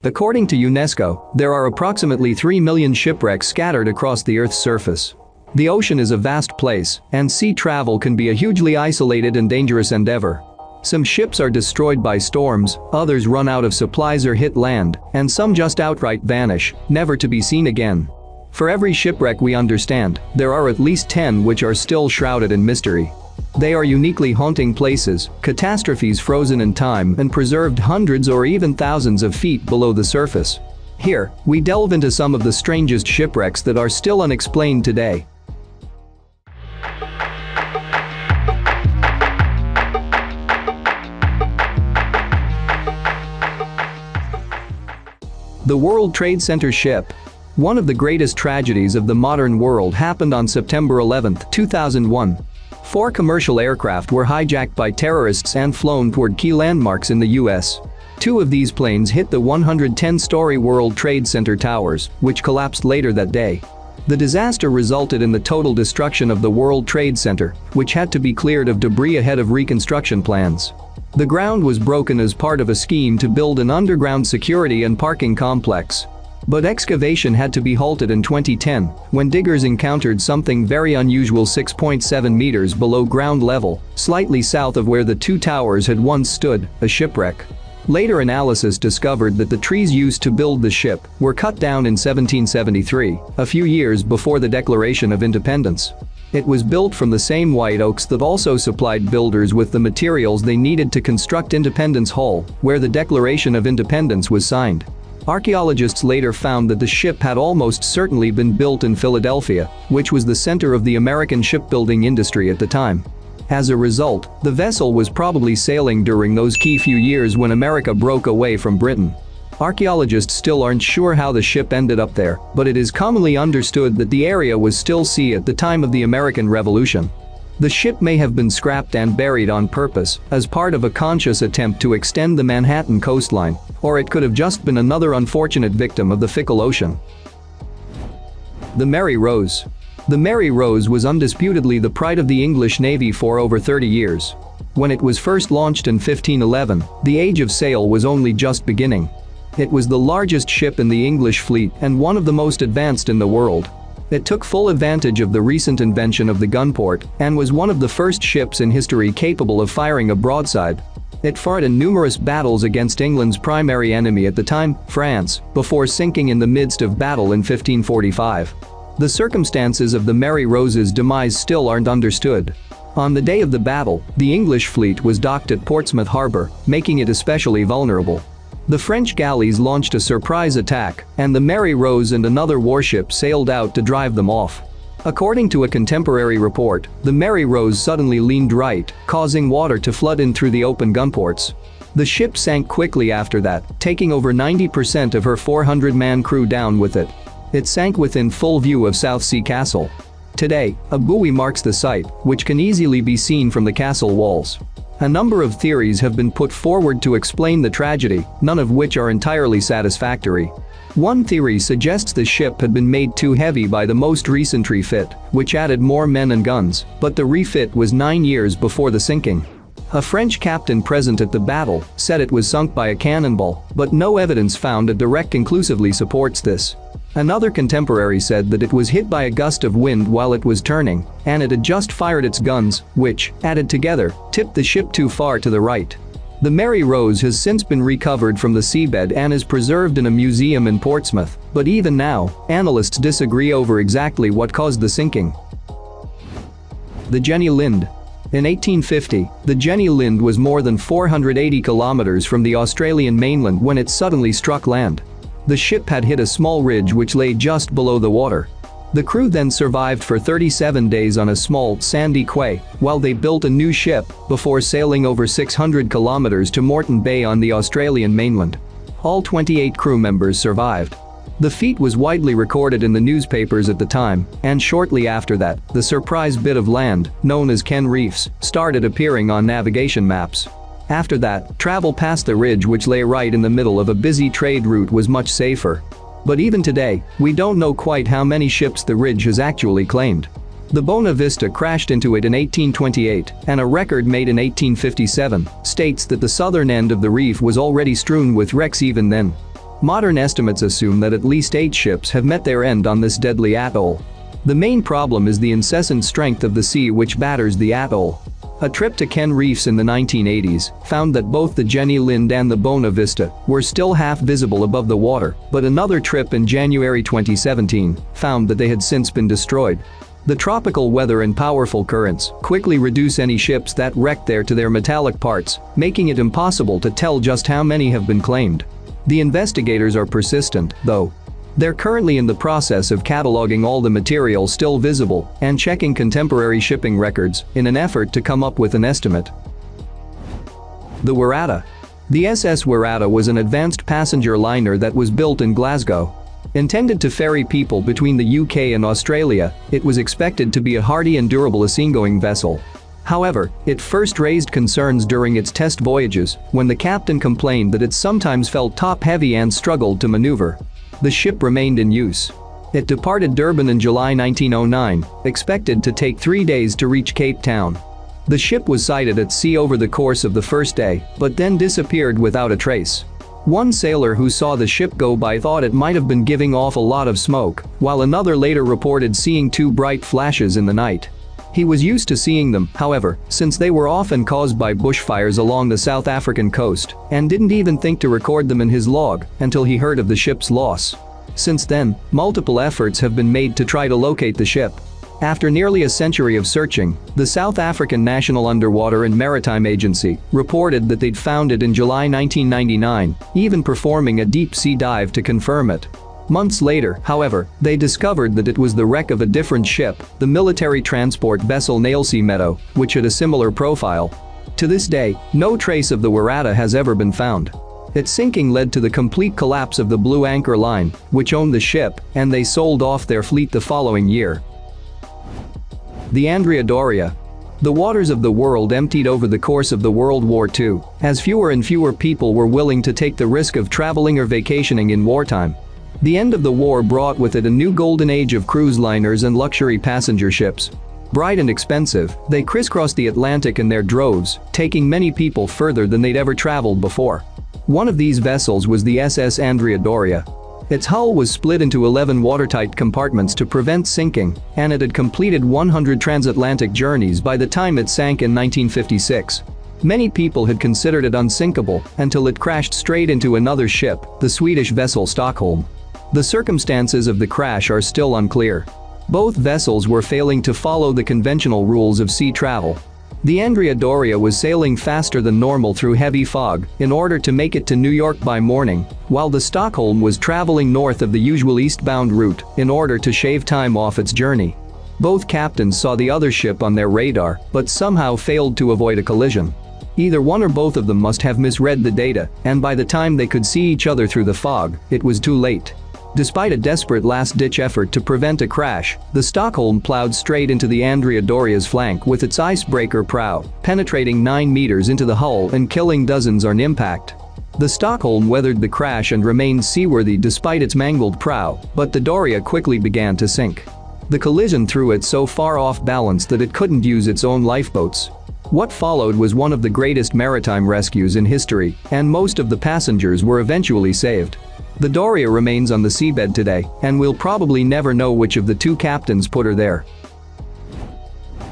According to UNESCO, there are approximately 3 million shipwrecks scattered across the Earth's surface. The ocean is a vast place, and sea travel can be a hugely isolated and dangerous endeavor. Some ships are destroyed by storms, others run out of supplies or hit land, and some just outright vanish, never to be seen again. For every shipwreck we understand, there are at least 10 which are still shrouded in mystery. They are uniquely haunting places, catastrophes frozen in time and preserved hundreds or even thousands of feet below the surface. Here, we delve into some of the strangest shipwrecks that are still unexplained today. The World Trade Center ship. One of the greatest tragedies of the modern world happened on September 11, 2001. 4 commercial aircraft were hijacked by terrorists and flown toward key landmarks in the US. 2 of these planes hit the 110-story World Trade Center towers, which collapsed later that day. The disaster resulted in the total destruction of the World Trade Center, which had to be cleared of debris ahead of reconstruction plans. The ground was broken as part of a scheme to build an underground security and parking complex. But excavation had to be halted in 2010 when diggers encountered something very unusual 6.7 meters below ground level, slightly south of where the 2 towers had once stood, a shipwreck. Later analysis discovered that the trees used to build the ship were cut down in 1773, a few years before the Declaration of Independence. It was built from the same white oaks that also supplied builders with the materials they needed to construct Independence Hall, where the Declaration of Independence was signed. Archaeologists later found that the ship had almost certainly been built in Philadelphia, which was the center of the American shipbuilding industry at the time. As a result, the vessel was probably sailing during those key few years when America broke away from Britain. Archaeologists still aren't sure how the ship ended up there, but it is commonly understood that the area was still sea at the time of the American Revolution. The ship may have been scrapped and buried on purpose, as part of a conscious attempt to extend the Manhattan coastline, or it could have just been another unfortunate victim of the fickle ocean. The Mary Rose. The Mary Rose was undisputedly the pride of the English Navy for over 30 years. When it was first launched in 1511, the age of sail was only just beginning. It was the largest ship in the English fleet and one of the most advanced in the world. It took full advantage of the recent invention of the gun port and was one of the first ships in history capable of firing a broadside. It fought in numerous battles against England's primary enemy at the time, France, before sinking in the midst of battle in 1545. The circumstances of the Mary Rose's demise still aren't understood. On the day of the battle, the English fleet was docked at Portsmouth Harbor, making it especially vulnerable. The French galleys launched a surprise attack, and the Mary Rose and another warship sailed out to drive them off. According to a contemporary report, the Mary Rose suddenly leaned right, causing water to flood in through the open gun ports. The ship sank quickly after that, taking over 90% of her 400-man crew down with it. It sank within full view of Southsea Castle. Today, a buoy marks the site, which can easily be seen from the castle walls. A number of theories have been put forward to explain the tragedy, none of which are entirely satisfactory. One theory suggests the ship had been made too heavy by the most recent refit, which added more men and guns, but the refit was 9 years before the sinking. A French captain present at the battle said it was sunk by a cannonball, but no evidence found at the wreck conclusively supports this. Another contemporary said that it was hit by a gust of wind while it was turning, and it had just fired its guns, which, added together, tipped the ship too far to the right. The Mary Rose has since been recovered from the seabed and is preserved in a museum in Portsmouth, but even now, analysts disagree over exactly what caused the sinking. The Jenny Lind. In 1850, the Jenny Lind was more than 480 kilometers from the Australian mainland when it suddenly struck land. The ship had hit a small ridge which lay just below the water. The crew then survived for 37 days on a small, sandy quay while they built a new ship before sailing over 600 kilometers to Moreton Bay on the Australian mainland. All 28 crew members survived. The feat was widely recorded in the newspapers at the time, and shortly after that, the surprise bit of land, known as Ken Reefs, started appearing on navigation maps. After that, travel past the ridge which lay right in the middle of a busy trade route was much safer. But even today, we don't know quite how many ships the ridge has actually claimed. The Bona Vista crashed into it in 1828, and a record made in 1857 states that the southern end of the reef was already strewn with wrecks even then. Modern estimates assume that at least 8 ships have met their end on this deadly atoll. The main problem is the incessant strength of the sea which batters the atoll. A trip to Ken Reefs in the 1980s found that both the Jenny Lind and the Bona Vista were still half visible above the water, but another trip in January 2017 found that they had since been destroyed. The tropical weather and powerful currents quickly reduce any ships that wrecked there to their metallic parts, making it impossible to tell just how many have been claimed. The investigators are persistent, though. They're currently in the process of cataloging all the material still visible and checking contemporary shipping records in an effort to come up with an estimate. The Werata. The SS Werata was an advanced passenger liner that was built in Glasgow. Intended to ferry people between the UK and Australia, it was expected to be a hardy and durable seagoing vessel. However, it first raised concerns during its test voyages when the captain complained that it sometimes felt top-heavy and struggled to maneuver. The ship remained in use. It departed Durban in July 1909, expected to take 3 days to reach Cape Town. The ship was sighted at sea over the course of the first day, but then disappeared without a trace. One sailor who saw the ship go by thought it might have been giving off a lot of smoke, while another later reported seeing 2 bright flashes in the night. He was used to seeing them, however, since they were often caused by bushfires along the South African coast, and didn't even think to record them in his log until he heard of the ship's loss. Since then, multiple efforts have been made to try to locate the ship. After nearly a century of searching, the South African National Underwater and Maritime Agency reported that they'd found it in July 1999, even performing a deep-sea dive to confirm it. Months later, however, they discovered that it was the wreck of a different ship, the military transport vessel Nailsea Meadow, which had a similar profile. To this day, no trace of the Werata has ever been found. Its sinking led to the complete collapse of the Blue Anchor Line, which owned the ship, and they sold off their fleet the following year. The Andrea Doria. The waters of the world emptied over the course of the World War II, as fewer and fewer people were willing to take the risk of traveling or vacationing in wartime. The end of the war brought with it a new golden age of cruise liners and luxury passenger ships. Bright and expensive, they crisscrossed the Atlantic in their droves, taking many people further than they'd ever traveled before. One of these vessels was the SS Andrea Doria. Its hull was split into 11 watertight compartments to prevent sinking, and it had completed 100 transatlantic journeys by the time it sank in 1956. Many people had considered it unsinkable until it crashed straight into another ship, the Swedish vessel Stockholm. The circumstances of the crash are still unclear. Both vessels were failing to follow the conventional rules of sea travel. The Andrea Doria was sailing faster than normal through heavy fog in order to make it to New York by morning, while the Stockholm was traveling north of the usual eastbound route in order to shave time off its journey. Both captains saw the other ship on their radar, but somehow failed to avoid a collision. Either one or both of them must have misread the data, and by the time they could see each other through the fog, it was too late. Despite a desperate last-ditch effort to prevent a crash, the Stockholm plowed straight into the Andrea Doria's flank with its icebreaker prow, penetrating 9 meters into the hull and killing dozens on impact. The Stockholm weathered the crash and remained seaworthy despite its mangled prow, but the Doria quickly began to sink. The collision threw it so far off balance that it couldn't use its own lifeboats. What followed was one of the greatest maritime rescues in history, and most of the passengers were eventually saved. The Doria remains on the seabed today, and we'll probably never know which of the 2 captains put her there.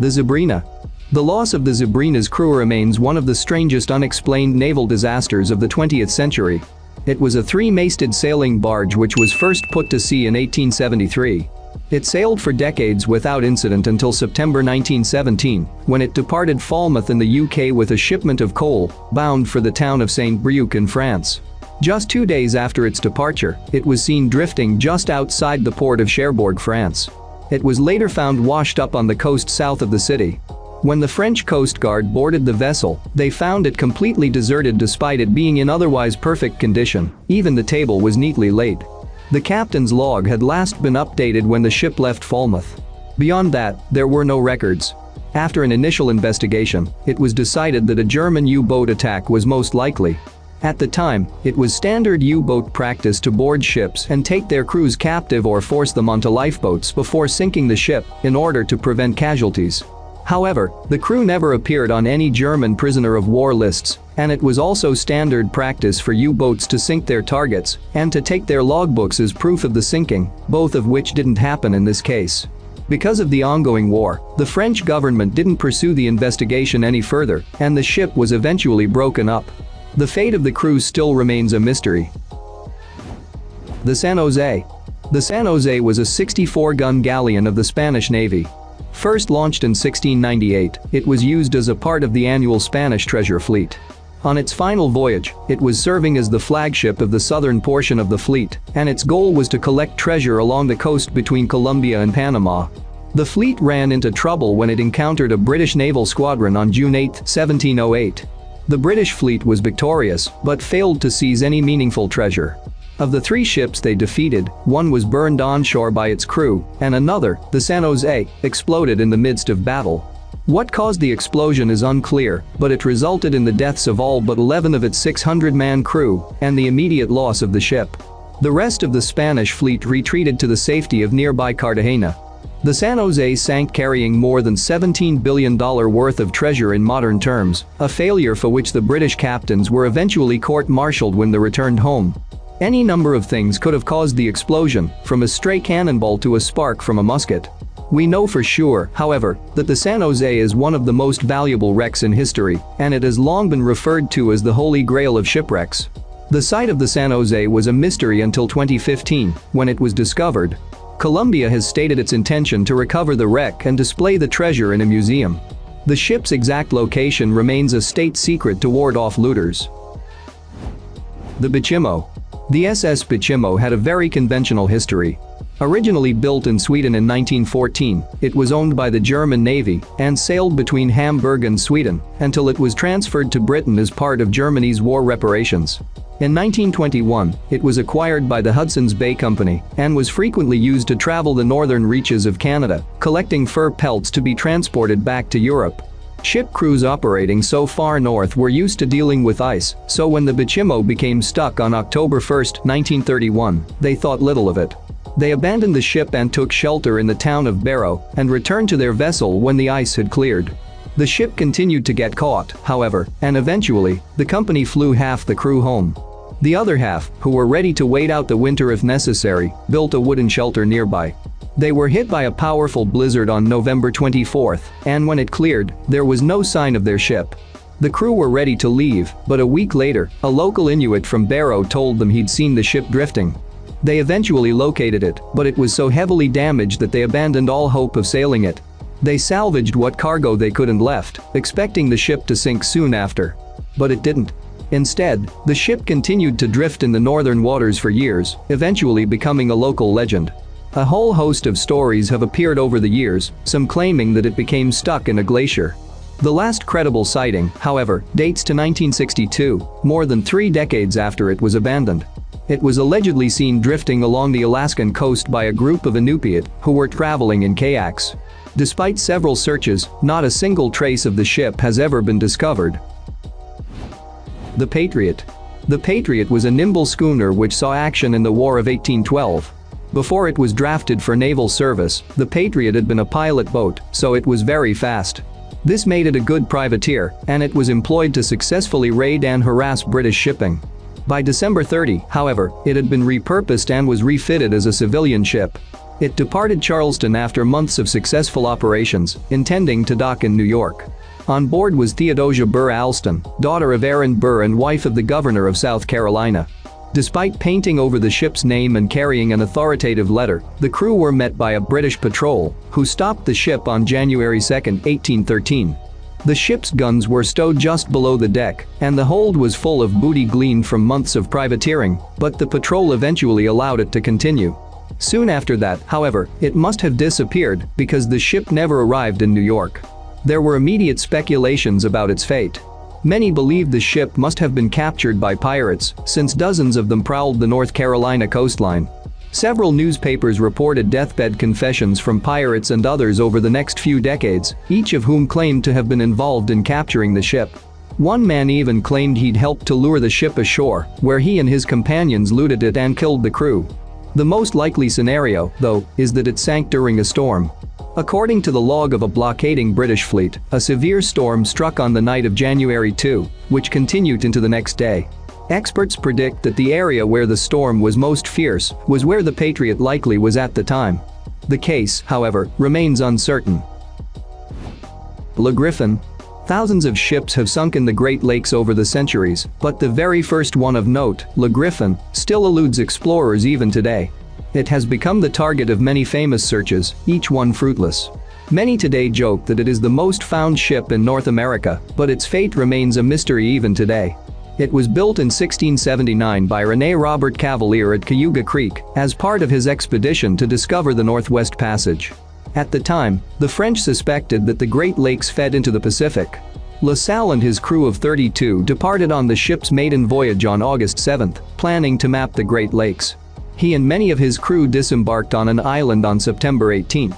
The Zebrina. The loss of the Zebrina's crew remains one of the strangest unexplained naval disasters of the 20th century. It was a 3-masted sailing barge which was first put to sea in 1873. It sailed for decades without incident until September 1917, when it departed Falmouth in the UK with a shipment of coal, bound for the town of Saint-Brieuc in France. Just 2 days after its departure, it was seen drifting just outside the port of Cherbourg, France. It was later found washed up on the coast south of the city. When the French Coast Guard boarded the vessel, they found it completely deserted despite it being in otherwise perfect condition. Even the table was neatly laid. The captain's log had last been updated when the ship left Falmouth. Beyond that, there were no records. After an initial investigation, it was decided that a German U-boat attack was most likely. At the time, it was standard U-boat practice to board ships and take their crews captive or force them onto lifeboats before sinking the ship in order to prevent casualties. However, the crew never appeared on any German prisoner of war lists, And it was also standard practice for U-boats to sink their targets and to take their logbooks as proof of the sinking, both of which didn't happen in this case. Because of the ongoing war, the French government didn't pursue the investigation any further, and the ship was eventually broken up. The fate of the crew still remains a mystery. The San Jose. The San Jose was a 64-gun galleon of the Spanish Navy. First launched in 1698, it was used as a part of the annual Spanish treasure fleet. On its final voyage, it was serving as the flagship of the southern portion of the fleet, and its goal was to collect treasure along the coast between Colombia and Panama. The fleet ran into trouble when it encountered a British naval squadron on June 8, 1708. The British fleet was victorious, but failed to seize any meaningful treasure. Of the 3 ships they defeated, one was burned onshore by its crew, and another, the San Jose, exploded in the midst of battle. What caused the explosion is unclear, but it resulted in the deaths of all but 11 of its 600-man crew and the immediate loss of the ship. The rest of the Spanish fleet retreated to the safety of nearby Cartagena. The San Jose sank carrying more than $17 billion worth of treasure in modern terms, a failure for which the British captains were eventually court-martialed when they returned home. Any number of things could have caused the explosion, from a stray cannonball to a spark from a musket. We know for sure, however, that the San Jose is one of the most valuable wrecks in history, and it has long been referred to as the Holy Grail of shipwrecks. The site of the San Jose was a mystery until 2015, when it was discovered. Colombia has stated its intention to recover the wreck and display the treasure in a museum. The ship's exact location remains a state secret to ward off looters. The Bichimo. The SS Bichimo had a very conventional history. Originally built in Sweden in 1914, it was owned by the German Navy and sailed between Hamburg and Sweden until it was transferred to Britain as part of Germany's war reparations. In 1921, it was acquired by the Hudson's Bay Company and was frequently used to travel the northern reaches of Canada, collecting fur pelts to be transported back to Europe. Ship crews operating so far north were used to dealing with ice, so when the Bichimo became stuck on October 1, 1931, they thought little of it. They abandoned the ship and took shelter in the town of Barrow and returned to their vessel when the ice had cleared. The ship continued to get caught, however, and eventually, the company flew half the crew home. The other half, who were ready to wait out the winter if necessary, built a wooden shelter nearby. They were hit by a powerful blizzard on November 24, and when it cleared, there was no sign of their ship. The crew were ready to leave, but a week later, a local Inuit from Barrow told them he'd seen the ship drifting. They eventually located it, but it was so heavily damaged that they abandoned all hope of sailing it. They salvaged what cargo they could and left, expecting the ship to sink soon after. But it didn't. Instead, the ship continued to drift in the northern waters for years, eventually becoming a local legend. A whole host of stories have appeared over the years, some claiming that it became stuck in a glacier. The last credible sighting, however, dates to 1962, more than 3 decades after it was abandoned. It was allegedly seen drifting along the Alaskan coast by a group of Inupiat who were traveling in kayaks. Despite several searches, not a single trace of the ship has ever been discovered. The Patriot. The Patriot was a nimble schooner which saw action in the War of 1812. Before it was drafted for naval service, the Patriot had been a pilot boat, so it was very fast. This made it a good privateer, and it was employed to successfully raid and harass British shipping. By December 30, however, it had been repurposed and was refitted as a civilian ship. It departed Charleston after months of successful operations, intending to dock in New York. On board was Theodosia Burr Alston, daughter of Aaron Burr and wife of the governor of South Carolina. Despite painting over the ship's name and carrying an authoritative letter, the crew were met by a British patrol, who stopped the ship on January 2, 1813. The ship's guns were stowed just below the deck, and the hold was full of booty gleaned from months of privateering, but the patrol eventually allowed it to continue. Soon after that, however, it must have disappeared because the ship never arrived in New York. There were immediate speculations about its fate. Many believed the ship must have been captured by pirates, since dozens of them prowled the North Carolina coastline. Several newspapers reported deathbed confessions from pirates and others over the next few decades, each of whom claimed to have been involved in capturing the ship. One man even claimed he'd helped to lure the ship ashore, where he and his companions looted it and killed the crew. The most likely scenario, though, is that it sank during a storm. According to the log of a blockading British fleet, a severe storm struck on the night of January 2, which continued into the next day. Experts predict that the area where the storm was most fierce was where the Patriot likely was at the time. The case, however, remains uncertain. Le Griffin. Thousands of ships have sunk in the Great Lakes over the centuries, but the very first one of note, Le Griffin, still eludes explorers even today. It has become the target of many famous searches, each one fruitless. Many today joke that it is the most found ship in North America, but its fate remains a mystery even today. It was built in 1679 by René Robert Cavalier at Cayuga Creek as part of his expedition to discover the Northwest Passage. At the time, the French suspected that the Great Lakes fed into the Pacific. La Salle and his crew of 32 departed on the ship's maiden voyage on August 7, planning to map the Great Lakes. He and many of his crew disembarked on an island on September 18.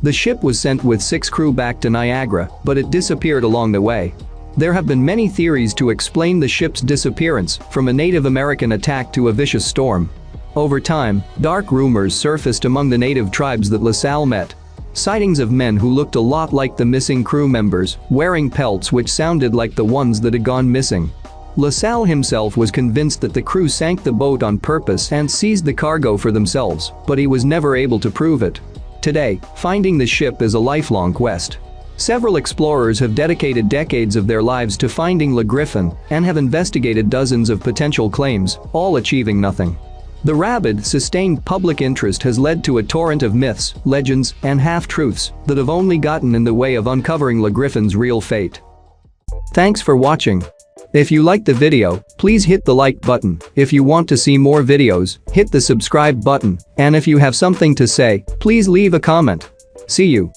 The ship was sent with 6 crew back to Niagara, but it disappeared along the way. There have been many theories to explain the ship's disappearance, from a Native American attack to a vicious storm. Over time, dark rumors surfaced among the native tribes that La Salle met. Sightings of men who looked a lot like the missing crew members, wearing pelts which sounded like the ones that had gone missing. La Salle himself was convinced that the crew sank the boat on purpose and seized the cargo for themselves, but he was never able to prove it. Today, finding the ship is a lifelong quest. Several explorers have dedicated decades of their lives to finding Le Griffin and have investigated dozens of potential claims, all achieving nothing. The rabid, sustained public interest has led to a torrent of myths, legends, and half-truths that have only gotten in the way of uncovering Le Griffin's real fate. Thanks for watching. If you liked the video, please hit the like button. If you want to see more videos, hit the subscribe button. And if you have something to say, please leave a comment. See you.